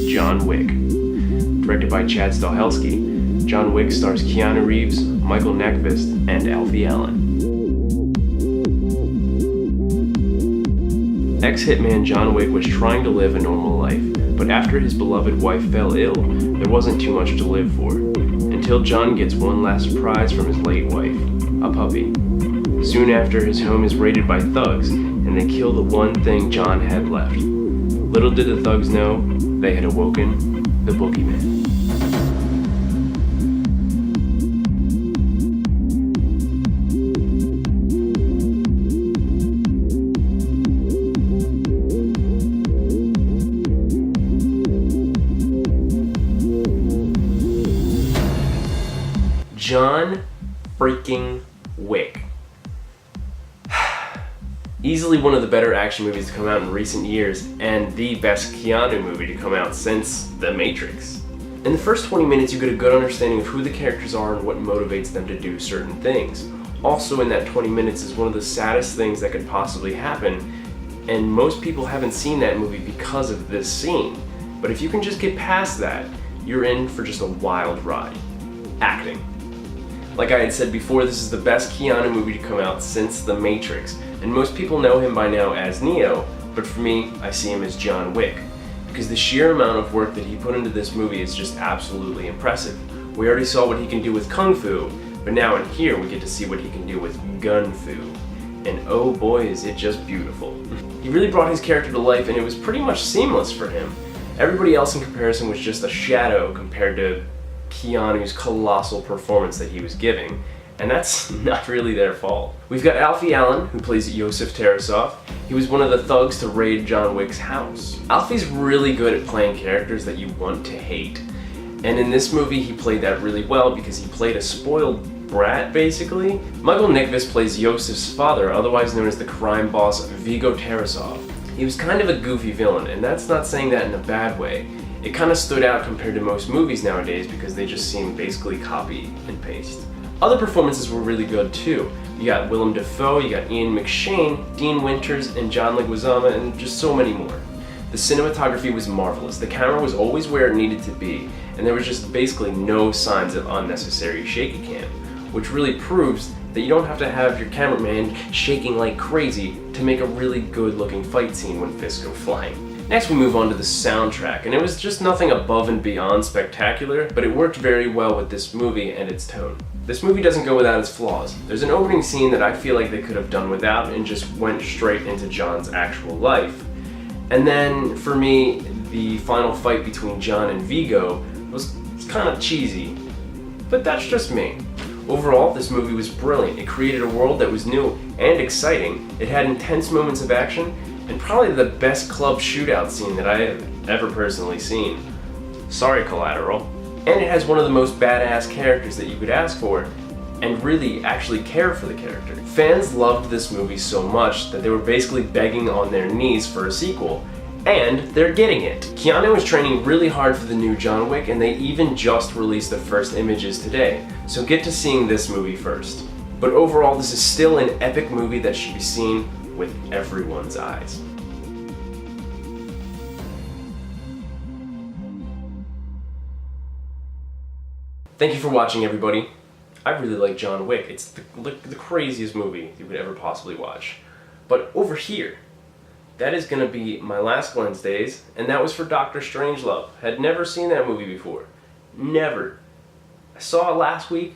John Wick. Directed by Stahelski, John Wick stars Keanu Reeves, Michael Nyqvist, and Alfie Allen. Ex-hitman John Wick was trying to live a normal life, but after his beloved wife fell ill, there wasn't too much to live for. Until John gets one last surprise from his late wife, a puppy. Soon after, his home is raided by thugs, and they kill the one thing John had left. Little did the thugs know, they had awoken the boogeyman. John freaking Wick. Easily one of the better action movies to come out in recent years, and the best Keanu movie to come out since The Matrix. In the first 20 minutes, you get a good understanding of who the characters are and what motivates them to do certain things. Also in that 20 minutes is one of the saddest things that could possibly happen, and most people haven't seen that movie because of this scene. But if you can just get past that, you're in for just a wild ride. Acting. Like I had said before, this is the best Keanu movie to come out since The Matrix, and most people know him by now as Neo, but for me, I see him as John Wick, because the sheer amount of work that he put into this movie is just absolutely impressive. We already saw what he can do with Kung Fu, but now in here we get to see what he can do with Gun Fu, and oh boy is it just beautiful. He really brought his character to life, and it was pretty much seamless for him. Everybody else in comparison was just a shadow compared to Keanu's colossal performance that he was giving, and that's not really their fault. We've got Alfie Allen, who plays Yosef Tarasov. He was one of the thugs to raid John Wick's house. Alfie's really good at playing characters that you want to hate, and in this movie he played that really well because he played a spoiled brat, basically. Michael Nyqvist plays Yosef's father, otherwise known as the crime boss Viggo Tarasov. He was kind of a goofy villain, and that's not saying that in a bad way. It kind of stood out compared to most movies nowadays because they just seem basically copy and paste. Other performances were really good too. You got Willem Dafoe, you got Ian McShane, Dean Winters, and John Leguizamo, and just so many more. The cinematography was marvelous. The camera was always where it needed to be, and there was just basically no signs of unnecessary shaky cam, which really proves that you don't have to have your cameraman shaking like crazy to make a really good looking fight scene when fists go flying. Next we move on to the soundtrack, and it was just nothing above and beyond spectacular, but it worked very well with this movie and its tone. This movie doesn't go without its flaws. There's an opening scene that I feel like they could have done without and just went straight into John's actual life. And then, for me, the final fight between John and Viggo was kind of cheesy, but that's just me. Overall, this movie was brilliant. It created a world that was new and exciting. It had intense moments of action, and probably the best club shootout scene that I have ever personally seen. Sorry, Collateral. And it has one of the most badass characters that you could ask for, and really actually care for the character. Fans loved this movie so much that they were basically begging on their knees for a sequel, and they're getting it. Keanu is training really hard for the new John Wick, and they even just released the first images today, so get to seeing this movie first. But overall, this is still an epic movie that should be seen with everyone's eyes. Thank you for watching, everybody. I really like John Wick. It's the craziest movie you could ever possibly watch. But over here, that is going to be my last Glensdays, and that was for Dr. Strangelove. Had never seen that movie before. Never. I saw it last week.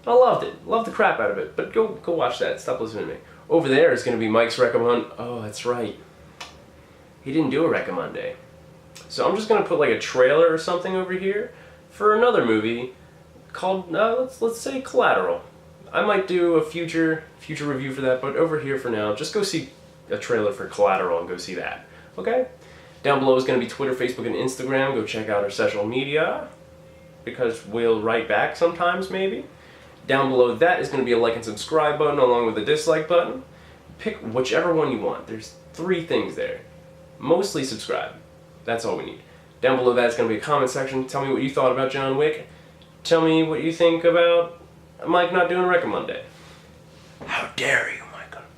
I loved it. Loved the crap out of it. But go watch that. Stop listening to me. Over there is going to be Mike's recommend. Oh, that's right. He didn't do a recommend. So I'm just going to put like a trailer or something over here for another movie called, let's say Collateral. I might do a future review for that, but over here for now, just go see a trailer for Collateral and go see that. Okay? Down below is going to be Twitter, Facebook, and Instagram. Go check out our social media, because we'll write back sometimes, maybe. Down below that is going to be a like and subscribe button along with a dislike button. Pick whichever one you want. There's 3 things there. Mostly subscribe. That's all we need. Down below that is going to be a comment section. Tell me what you thought about John Wick. Tell me what you think about Mike not doing Rec Monday. How dare you?